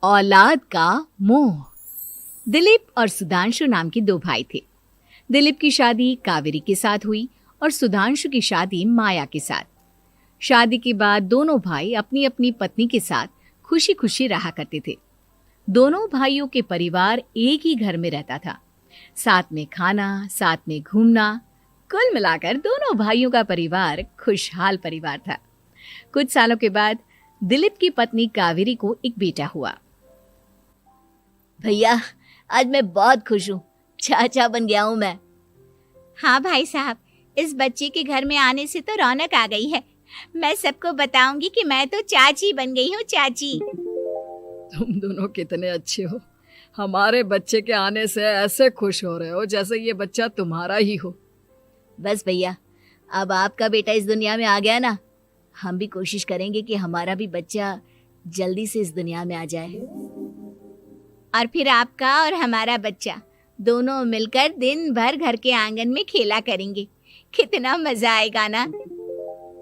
औलाद का मोह। दिलीप और सुधांशु नाम के दो भाई थे। दिलीप की शादी कावेरी के साथ हुई और सुधांशु की शादी माया के साथ। शादी के बाद दोनों भाई अपनी अपनी पत्नी के साथ खुशी खुशी रहा करते थे। दोनों भाइयों के परिवार एक ही घर में रहता था। साथ में खाना, साथ में घूमना, कुल मिलाकर दोनों भाइयों का परिवार खुशहाल परिवार था। कुछ सालों के बाद दिलीप की पत्नी कावेरी को एक बेटा हुआ। भैया, आज मैं बहुत खुश हूँ। चाचा बन गया हूँ मैं। हाँ भाई साहब, इस बच्चे के घर में आने से तो रौनक आ गई है। मैं सबको बताऊंगी कि मैं तो चाची बन गई हूँ, चाची। तुम दोनों कितने अच्छे हो। हमारे बच्चे के आने से ऐसे खुश हो रहे हो जैसे ये बच्चा तुम्हारा ही हो। बस भैया, अब आपका बेटा इस दुनिया में आ गया ना, हम भी कोशिश करेंगे कि हमारा भी बच्चा जल्दी से इस दुनिया में आ जाए। और फिर आपका और हमारा बच्चा दोनों मिलकर दिन भर घर के आंगन में खेला करेंगे। कितना मजा आएगा ना।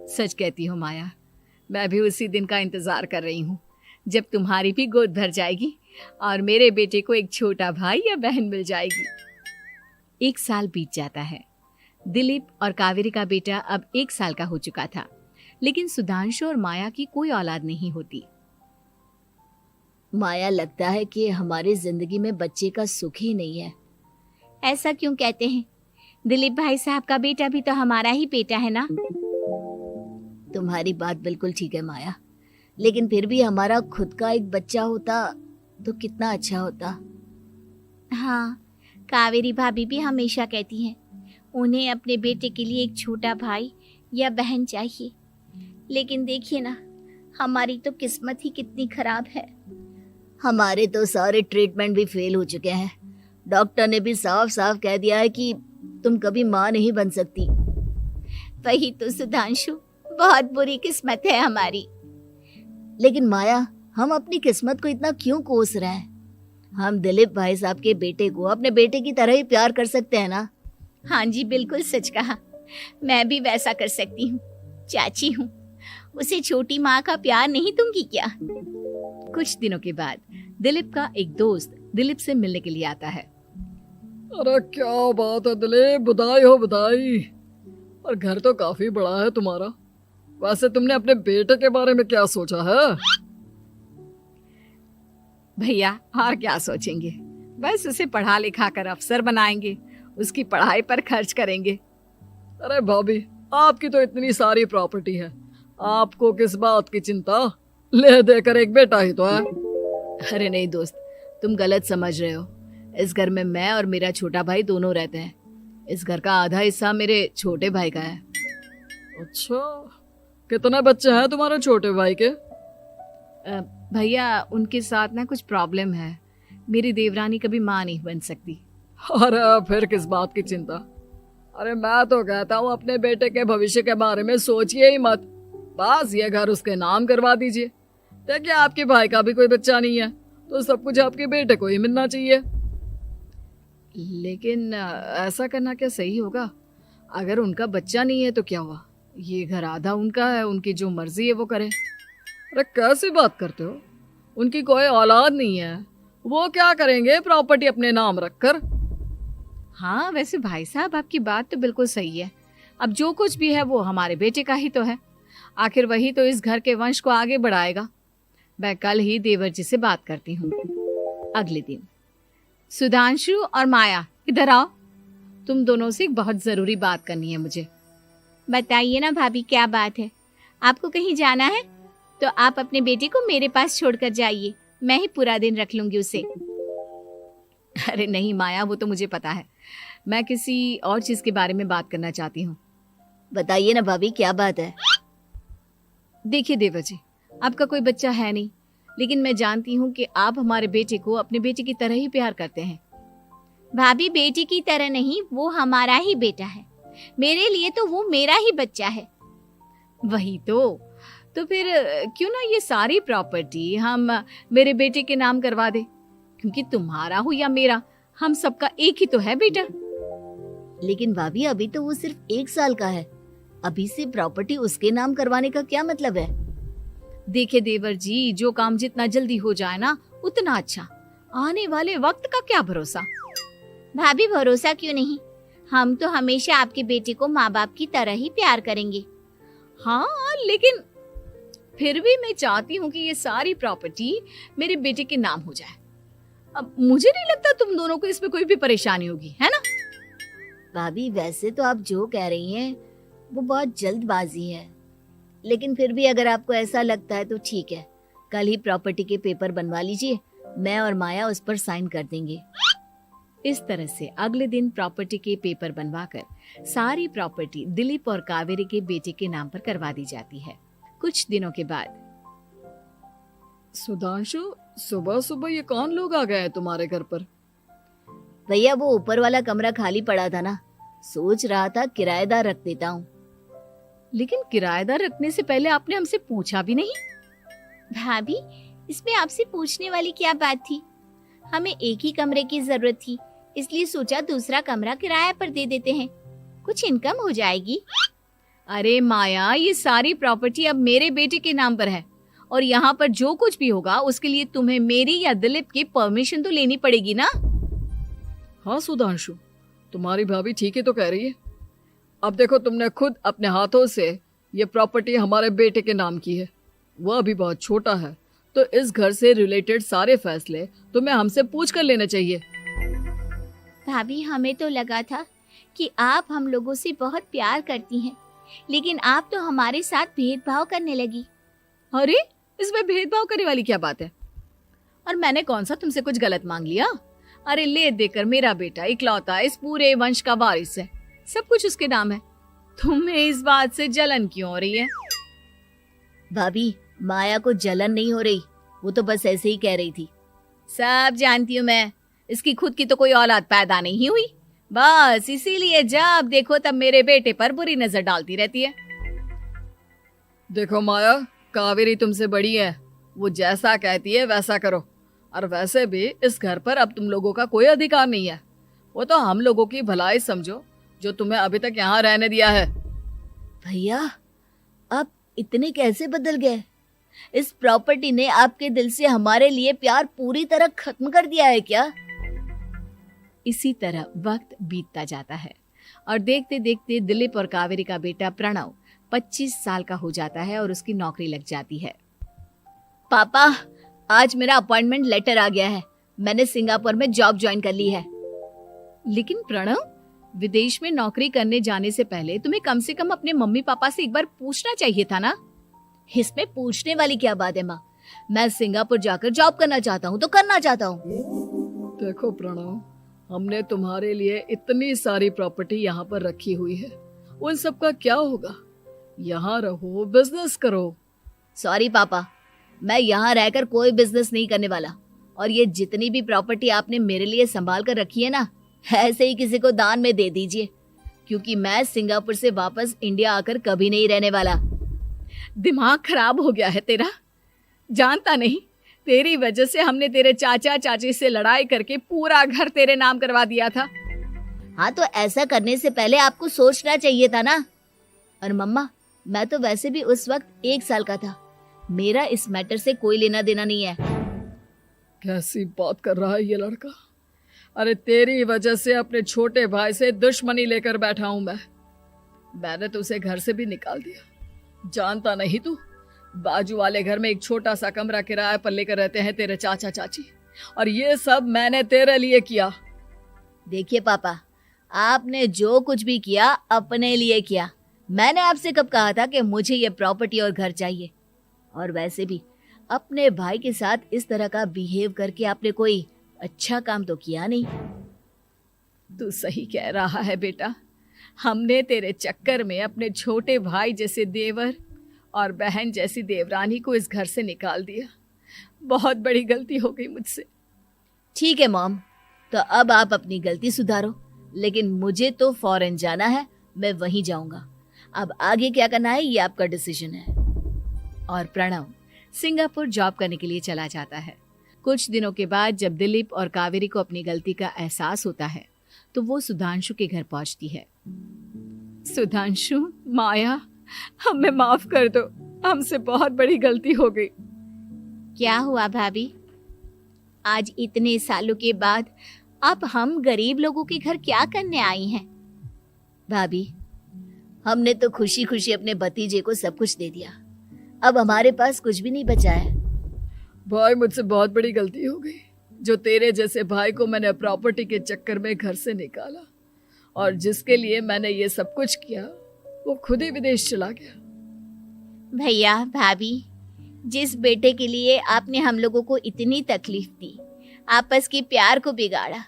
सच कहती हूँ माया, मैं भी उसी दिन का इंतजार कर रही हूँ जब तुम्हारी भी गोद भर जाएगी और मेरे बेटे को एक छोटा भाई या बहन मिल जाएगी। 1 साल बीत जाता है। दिलीप और कावेरी का बेटा अब 1 साल का हो चुका था, लेकिन सुधांशु और माया की कोई औलाद नहीं होती। माया, लगता है कि हमारी जिंदगी में बच्चे का सुख ही नहीं है। ऐसा क्यों कहते हैं? दिलीप भाई साहब का बेटा भी तो हमारा ही बेटा है ना। तुम्हारी बात बिल्कुल ठीक है माया, लेकिन फिर भी हमारा खुद का एक बच्चा होता तो कितना अच्छा होता। हाँ, कावेरी भाभी भी हमेशा कहती हैं उन्हें अपने बेटे के लिए एक छोटा भाई या बहन चाहिए। लेकिन देखिए ना, हमारी तो किस्मत ही कितनी खराब है। हमारे तो सारे ट्रीटमेंट भी फेल हो चुके हैं। डॉक्टर ने भी साफ साफ कह दिया है कि तुम कभी माँ नहीं बन सकती। वही तो सुधांशु, बहुत बुरी किस्मत है हमारी। लेकिन माया, हम अपनी किस्मत को इतना क्यों कोस रहे हैं? हम दिलीप भाई साहब के बेटे को अपने बेटे की तरह ही प्यार कर सकते हैं ना। हाँ जी, बिल्कुल सच कहा। मैं भी वैसा कर सकती हूँ। चाची हूँ, उसे छोटी माँ का प्यार नहीं दूंगी क्या? कुछ दिनों के बाद दिलीप का एक दोस्त दिलीप से मिलने के लिए आता है। अरे क्या बात है दिलीप, बधाई हो बधाई। और घर तो काफी बड़ा है तुम्हारा। वैसे तुमने अपने बेटे के बारे में क्या सोचा है? भैया, और क्या सोचेंगे, बस उसे पढ़ा लिखा कर अफसर बनाएंगे, उसकी पढ़ाई पर खर्च करेंगे। अरे भाभी, आपकी तो इतनी सारी प्रॉपर्टी है, आपको किस बात की चिंता? ले देकर एक बेटा ही तो है। अरे नहीं दोस्त, तुम गलत समझ रहे हो। इस घर में मैं और मेरा छोटा भाई दोनों रहते हैं। इस घर का आधा हिस्सा मेरे छोटे भाई का है। अच्छा, कितने बच्चे हैं तुम्हारे छोटे भाई के? भैया, उनके साथ ना कुछ प्रॉब्लम है। मेरी देवरानी कभी माँ नहीं बन सकती। अरे फिर किस बात की चिंता? अरे मैं तो कहता हूँ अपने बेटे के भविष्य के बारे में सोचिए ही मत। बस ये घर उसके नाम करवा दीजिए। देखिए, आपके भाई का भी कोई बच्चा नहीं है तो सब कुछ आपके बेटे को ही मिलना चाहिए। लेकिन ऐसा करना क्या सही होगा? अगर उनका बच्चा नहीं है तो क्या हुआ? ये घर आधा उनका है, उनकी जो मर्जी है वो करे। अरे कैसी बात करते हो? उनकी कोई औलाद नहीं है, वो क्या करेंगे प्रॉपर्टी अपने नाम रखकर? हाँ, वैसे भाई साहब, आपकी बात तो बिल्कुल सही है। अब जो कुछ भी है वो हमारे बेटे का ही तो है। आखिर वही तो इस घर के वंश को आगे बढ़ाएगा। मैं कल ही देवर जी से बात करती हूँ। अगले दिन सुधांशु और माया, इधर आओ। तुम दोनों से एक बहुत जरूरी बात करनी है मुझे। बताइए ना भाभी, क्या बात है? आपको कहीं जाना है तो आप अपने बेटे को मेरे पास छोड़कर जाइए। मैं ही पूरा दिन रख लूंगी उसे। अरे नहीं माया, वो तो मुझे पता है। मैं किसी और चीज के बारे में बात करना चाहती हूँ। बताइए ना भाभी, क्या बात है? देखिए देवर जी, आपका कोई बच्चा है नहीं, लेकिन मैं जानती हूँ कि आप हमारे बेटे को अपने बेटे की तरह ही प्यार करते हैं। भाभी, बेटी की तरह नहीं, वो हमारा ही बेटा है। मेरे लिए तो वो मेरा ही बच्चा है। वही तो फिर क्यों ना ये सारी प्रॉपर्टी हम मेरे बेटे के नाम करवा दे, क्योंकि तुम्हारा हो या मेरा, हम सबका एक ही तो है बेटा। लेकिन भाभी, अभी तो वो सिर्फ 1 साल का है। अभी से प्रॉपर्टी उसके नाम करवाने का क्या मतलब है? देखिए देवर जी, जो काम जितना जल्दी हो जाए ना, उतना अच्छा। आने वाले वक्त का क्या भरोसा। भाभी भरोसा क्यों नहीं, हम तो हमेशा आपके बेटे को माँ बाप की तरह ही प्यार करेंगे। हाँ, लेकिन फिर भी मैं चाहती हूँ कि ये सारी प्रॉपर्टी मेरे बेटे के नाम हो जाए। अब मुझे नहीं लगता तुम दोनों को इसमें कोई भी परेशानी होगी, है ना? भाभी वैसे तो आप जो कह रही हैं वो बहुत जल्दबाजी है, लेकिन फिर भी अगर आपको ऐसा लगता है तो ठीक है, कल ही प्रॉपर्टी के पेपर बनवा लीजिए, मैं और माया उस पर साइन कर देंगे। इस तरह से अगले दिन प्रॉपर्टी के पेपर बनवाकर सारी प्रॉपर्टी दिलीप और कावेरी के बेटे के नाम पर करवा दी जाती है। कुछ दिनों के बाद सुधांशु, सुबह सुबह ये कौन लोग आ गए हैं तुम्हारे घर पर? भैया वो ऊपर वाला कमरा खाली पड़ा था ना, सोच रहा था किराएदार रख देता हूँ। लेकिन किराएदार रखने से पहले आपने हमसे पूछा भी नहीं। भाभी इसमें आपसे पूछने वाली क्या बात थी, हमें एक ही कमरे की जरूरत थी, इसलिए सोचा दूसरा कमरा किराया पर दे देते हैं, कुछ इनकम हो जाएगी। अरे माया, ये सारी प्रॉपर्टी अब मेरे बेटे के नाम पर है और यहाँ पर जो कुछ भी होगा उसके लिए तुम्हें मेरी या दिलीप की परमिशन तो लेनी पड़ेगी ना। हाँ सुधांशु, तुम्हारी भाभी ठीक ही तो कह रही है। अब देखो, तुमने खुद अपने हाथों से ये प्रॉपर्टी हमारे बेटे के नाम की है, वह अभी बहुत छोटा है, तो इस घर से रिलेटेड सारे फैसले तुम्हें हमसे पूछ कर लेने चाहिए। भाभी हमें तो लगा था कि आप हम लोगों से बहुत प्यार करती हैं, लेकिन आप तो हमारे साथ भेदभाव करने लगी। अरे, इसमें भेदभाव करने वाली क्या बात है? और मैंने कौन सा तुमसे कुछ गलत मांग लिया? अरे ले देकर मेरा बेटा इकलौता इस पूरे वंश का वारिस है, सब कुछ उसके नाम है। तुम्हें इस बात से जलन क्यों हो रही है? भाभी माया को जलन नहीं हो रही, वो तो बस ऐसे ही कह रही थी। सब जानती हूँ मैं, इसकी खुद की तो कोई औलाद पैदा नहीं हुई, बस इसीलिए जब देखो तब मेरे बेटे पर बुरी नजर डालती रहती है। देखो माया, कावेरी तुमसे बड़ी है, वो जैसा कहती है वैसा करो। और वैसे भी इस घर पर अब तुम लोगों का कोई अधिकार नहीं है, वो तो हम लोगों की भलाई समझो जो तुम्हें अभी तक यहाँ रहने दिया है। भैया आप इतने कैसे बदल गए? इस प्रॉपर्टी ने आपके दिल से हमारे लिए प्यार पूरी तरह खत्म कर दिया है क्या? इसी तरह वक्त बीतता जाता है और देखते देखते दिलीप और कावेरी का बेटा प्रणव 25 साल का हो जाता है और उसकी नौकरी लग जाती है। पापा आज मेरा अपॉइंटमेंट लेटर आ गया है, मैंने सिंगापुर में जॉब ज्वाइन कर ली है। लेकिन प्रणव, विदेश में नौकरी करने जाने से पहले तुम्हें कम से कम अपने मम्मी पापा से एक बार पूछना चाहिए था ना। इसमें पूछने वाली क्या बात है माँ, मैं सिंगापुर जाकर जॉब करना चाहता हूँ तो करना चाहता हूँ। देखो प्रणव, हमने तुम्हारे लिए इतनी सारी प्रॉपर्टी यहाँ पर रखी हुई है, उन सब का क्या होगा? यहाँ रहो, बिजनेस करो। सॉरी पापा, मैं यहाँ रहकर कोई बिजनेस नहीं करने वाला, और ये जितनी भी प्रॉपर्टी आपने मेरे लिए संभाल कर रखी है ना, ऐसे ही किसी को दान में दे दीजिए, क्योंकि मैं सिंगापुर से वापस इंडिया आकर कभी नहीं रहने वाला। दिमाग खराब हो गया है तेरा, जानता नहीं तेरी वजह से हमने तेरे चाचा चाची से लड़ाई करके पूरा घर तेरे नाम करवा दिया था। हाँ तो ऐसा करने से पहले आपको सोचना चाहिए था ना। और मम्मा, मैं तो वैसे भी उस वक्त 1 साल का था, मेरा इस मैटर से कोई लेना देना नहीं है। कैसी बात कर रहा है ये लड़का? अरे तेरी वजह से अपने छोटे भाई से दुश्मनी लेकर बैठा हूं मैंने तो उसे घर से भी निकाल दिया। जानता नहीं तू, बाजू वाले घर में एक छोटा सा कमरा किराए पर लेकर रहते हैं तेरे चाचा चाची, और ये सब मैंने तेरे लिए किया। देखिए पापा, आपने जो कुछ भी किया अपने लिए किया। मैंने आपसे कब कहा था कि मुझे ये प्रॉपर्टी और घर चाहिए? और वैसे भी अपने भाई के साथ इस तरह का बिहेव करके आपने कोई अच्छा काम तो किया नहीं। तू सही कह रहा है बेटा, हमने तेरे चक्कर में अपने छोटे भाई जैसे देवर और बहन जैसी देवरानी को इस घर से निकाल दिया। बहुत बड़ी गलती हो गई मुझसे। ठीक है मॉम, तो अब आप अपनी गलती सुधारो, लेकिन मुझे तो फॉरेन जाना है, मैं वहीं जाऊंगा। अब आगे क्या करना है ये आपका डिसीजन है। और प्रणव सिंगापुर जॉब करने के लिए चला जाता है। कुछ दिनों के बाद जब दिलीप और कावेरी को अपनी गलती का एहसास होता है तो वो सुधांशु के घर पहुंचती है। सुधांशु, माया, हमें माफ कर दो, हमसे बहुत बड़ी गलती हो गई। क्या हुआ भाभी? आज इतने सालों के बाद अब हम गरीब लोगों के घर क्या करने आई हैं? भाभी, हमने तो खुशी खुशी अपने भतीजे को सब कुछ दे दिया, अब हमारे पास कुछ भी नहीं बचा है। भाई मुझसे बहुत बड़ी गलती हो गई, जो तेरे जैसे भाई को मैंने प्रॉपर्टी के चक्कर में घर से निकाला, और जिसके लिए मैंने ये सब कुछ किया वो खुद ही विदेश चला गया। भैया भाभी, जिस बेटे के लिए आपने हम लोगों को इतनी तकलीफ दी, आपस के प्यार को बिगाड़ा,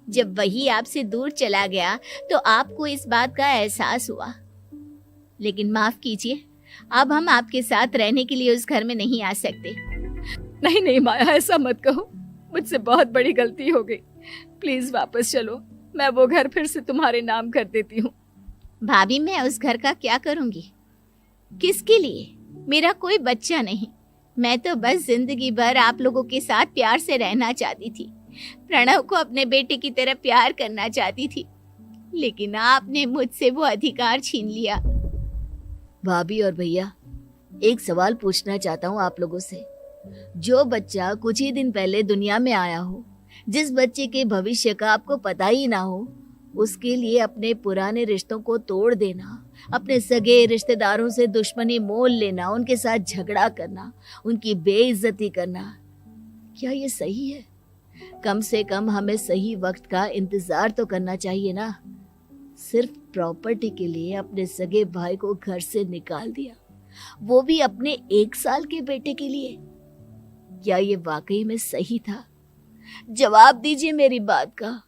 जब वही आपसे दूर चला गया तो आपको इस बात का एहसास हुआ। लेकिन माफ कीजिए, अब हम आपके साथ रहने के लिए उस घर में नहीं आ सकते। नहीं नहीं माया, ऐसा मत कहो, मुझसे बहुत बड़ी गलती हो गई, प्लीज वापस चलो, मैं वो घर फिर से तुम्हारे नाम कर देती हूँ। भाभी, मैं उस घर का क्या करूंगी? किसके लिए? मेरा कोई बच्चा नहीं, मैं तो बस जिंदगी भर आप लोगों के साथ प्यार से रहना चाहती थी, प्रणव को अपने बेटे की तरह प्यार करना चाहती थी, लेकिन आपने मुझसे वो अधिकार छीन लिया। भाभी और भैया, एक सवाल पूछना चाहता हूँ आप लोगों से। जो बच्चा कुछ ही दिन पहले दुनिया में आया हो, जिस बच्चे के भविष्य का आपको पता ही ना हो, उसके लिए अपने पुराने रिश्तों को तोड़ देना, अपने सगे रिश्तेदारों से दुश्मनी मोल लेना, उनके साथ झगड़ा करना, उनकी बेइज्जती करना, क्या ये सही है? कम से कम हमें सही वक्त का इंतजार तो करना चाहिए ना। सिर्फ प्रॉपर्टी के लिए अपने सगे भाई को घर से निकाल दिया, वो भी अपने 1 साल के बेटे के लिए। क्या ये वाकई में सही था? जवाब दीजिए मेरी बात का।